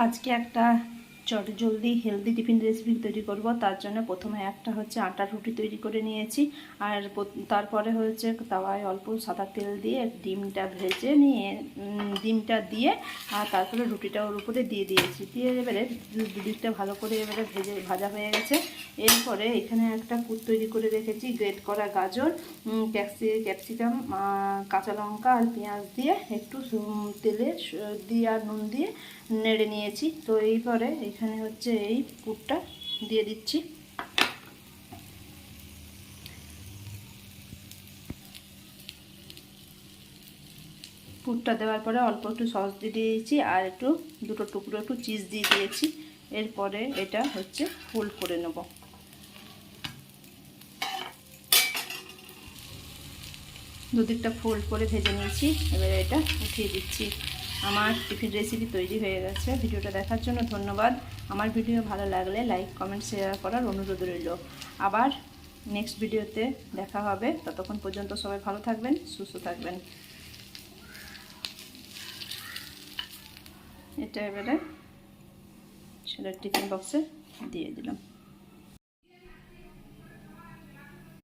আজকে একটা চটজলদি হেলদি টিফিন রেসিপি তৈরি করব। তার জন্য প্রথমে একটা হচ্ছে আটার রুটি তৈরি করে নিয়েছি, আর তারপরে হচ্ছে তাওয়ায় অল্প সাদা তেল দিয়ে ডিমটা ভেজে নিয়ে ডিমটা দিয়ে আর তারপরে রুটিটা ওর উপরে দিয়ে দিয়েছি। দিয়ে এবারে দুদিকটা ভালো করে এবারে ভাজা হয়ে গেছে। এরপরে এখানে একটা পুর তৈরি করে রেখেছি, গ্রেট করা গাজর, ক্যাপসিকাম, কাঁচা লঙ্কা আর পেঁয়াজ দিয়ে একটু তেলে দিয়ে আর নুন দিয়ে নেড়ে নিয়েছি। তো এইবারে এখানে হচ্ছে এই পুরটা দিয়ে দিচ্ছি। পুরটা দেওয়ার পরে অল্প একটু সস দিয়ে দিয়েছি আর দুটো টুকরো একটু চিজ দিয়ে দিয়েছি। এরপরে এটা হচ্ছে ফোল্ড করে নেব। দুদিকটা ফোল্ড করে ভেজে নিয়েছি, এবারে এটা উঠিয়ে দিচ্ছি। আমার টিফিন রেসিপি তৈরি হয়ে গেছে। ভিডিওটা দেখার জন্য ধন্যবাদ। আমার ভিডিও ভালো লাগলে লাইক কমেন্ট শেয়ার করার অনুরোধ রইল। আবার নেক্সট ভিডিওতে দেখা হবে। ততক্ষণ পর্যন্ত সবাই ভালো থাকবেন, সুস্থ থাকবেন। এটা এবারে সেটা টিফিন বক্সে দিয়ে দিলাম।